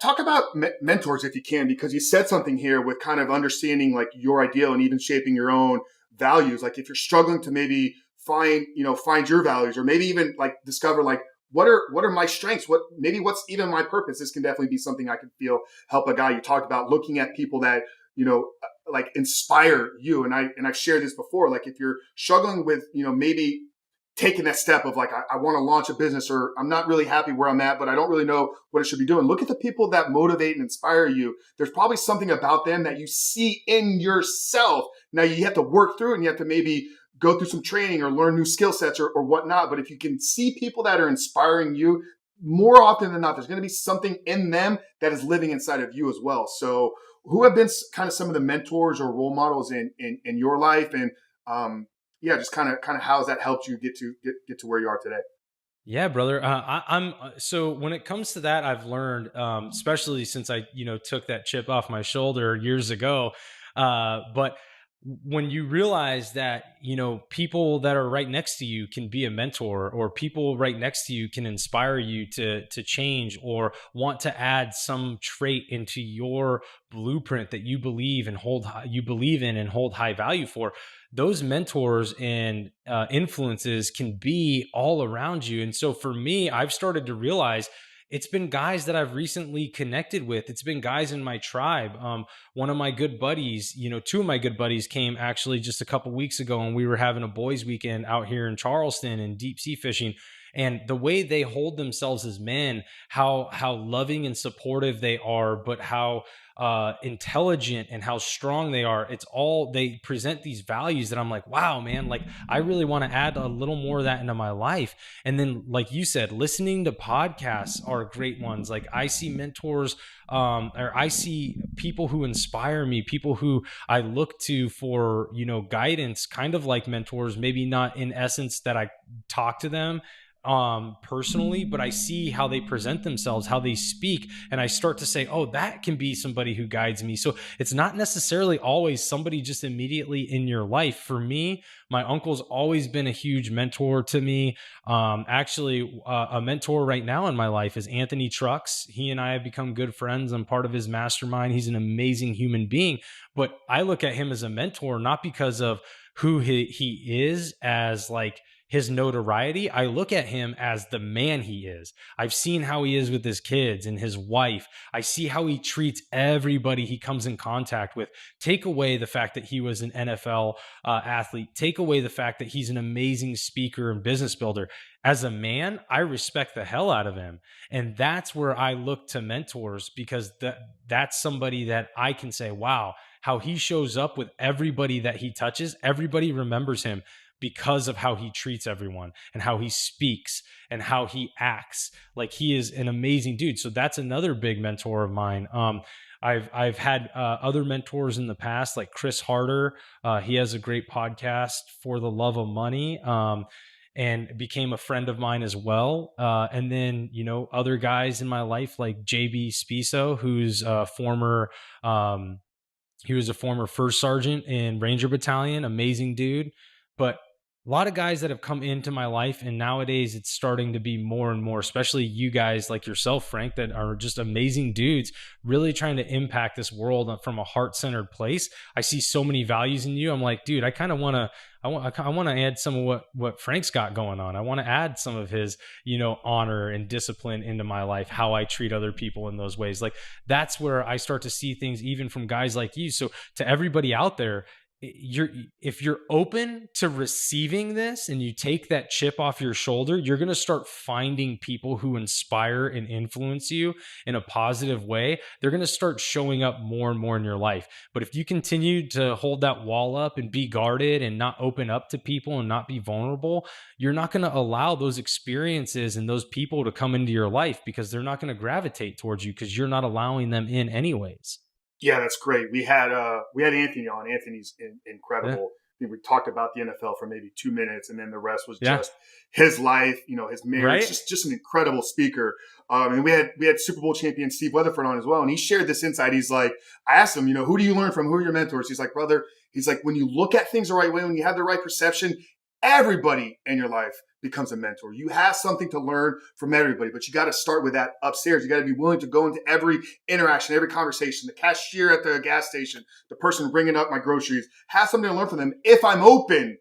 talk about mentors if you can, because you said something here with kind of understanding like your ideal and even shaping your own values. Like if you're struggling to maybe find your values, or maybe even like discover like what are my strengths, what's even my purpose. This can definitely be something I can feel help a guy. You talked about looking at people that like inspire you, and I've shared this before. Like if you're struggling with maybe taking that step of like, I want to launch a business, or I'm not really happy where I'm at, but I don't really know what I should be doing. Look at the people that motivate and inspire you. There's probably something about them that you see in yourself. Now you have to work through it, and you have to maybe go through some training or learn new skill sets or whatnot. But if you can see people that are inspiring you, more often than not, there's going to be something in them that is living inside of you as well. So who have been kind of some of the mentors or role models in your life? And, yeah, just kind of how has that helped you get to where you are today? Yeah, brother. I'm so when it comes to that, I've learned, especially since I, took that chip off my shoulder years ago. But when you realize that, people that are right next to you can be a mentor, or people right next to you can inspire you to change or want to add some trait into your blueprint that you believe and hold high value for, those mentors and influences can be all around you. And so for me, I've started to realize it's been guys that I've recently connected with. It's been guys in my tribe. One of my good buddies, two of my good buddies came actually just a couple weeks ago, and we were having a boys' weekend out here in Charleston and deep sea fishing. And the way they hold themselves as men, how loving and supportive they are, but how intelligent and how strong they are. They present these values that I'm like, wow, man, like I really want to add a little more of that into my life. And then, like you said, listening to podcasts are great ones. Like I see mentors, or I see people who inspire me, people who I look to for, guidance, kind of like mentors, maybe not in essence that I talk to them personally, but I see how they present themselves, how they speak, and I start to say, oh, that can be somebody who guides me. So it's not necessarily always somebody just immediately in your life. For me, my uncle's always been a huge mentor to me. A mentor right now in my life is Anthony Trucks. He and I have become good friends. I'm part of his mastermind. He's an amazing human being, but I look at him as a mentor, not because of who he is as like his notoriety. I look at him as the man he is. I've seen how he is with his kids and his wife. I see how he treats everybody he comes in contact with. Take away the fact that he was an NFL athlete. Take away the fact that he's an amazing speaker and business builder. As a man, I respect the hell out of him. And that's where I look to mentors, because that's somebody that I can say, wow, how he shows up with everybody that he touches. Everybody remembers him because of how he treats everyone and how he speaks and how he acts. Like he is an amazing dude. So that's another big mentor of mine. I've had other mentors in the past, like Chris Harder. He has a great podcast, For the Love of Money, and became a friend of mine as well. And then, other guys in my life like JB Spiso, who's a former, he was a former first sergeant in Ranger Battalion, amazing dude. But a lot of guys that have come into my life, and nowadays it's starting to be more and more, especially you guys like yourself, Frank, that are just amazing dudes, really trying to impact this world from a heart-centered place. I see so many values in you. I'm like, dude, I kind of want to, I want to add some of what Frank's got going on. I want to add some of his, honor and discipline into my life, how I treat other people in those ways. Like that's where I start to see things even from guys like you. So to everybody out there, if you're open to receiving this and you take that chip off your shoulder, you're going to start finding people who inspire and influence you in a positive way. They're going to start showing up more and more in your life. But if you continue to hold that wall up and be guarded and not open up to people and not be vulnerable, you're not going to allow those experiences and those people to come into your life, because they're not going to gravitate towards you because you're not allowing them in anyways. Yeah, that's great. We had Anthony on. Anthony's incredible. Yeah. I think we talked about the NFL for maybe 2 minutes, and then the rest was Yeah. just his life, his marriage. Right? Just an incredible speaker. And we had Super Bowl champion Steve Weatherford on as well, and he shared this insight. He's like, I asked him, who do you learn from? Who are your mentors? He's like, brother, when you look at things the right way, when you have the right perception, everybody in your life becomes a mentor. You have something to learn from everybody, but you got to start with that upstairs. You got to be willing to go into every interaction, every conversation, the cashier at the gas station, the person bringing up my groceries, have something to learn from them if I'm open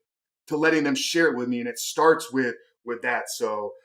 to letting them share it with me. And it starts with that. So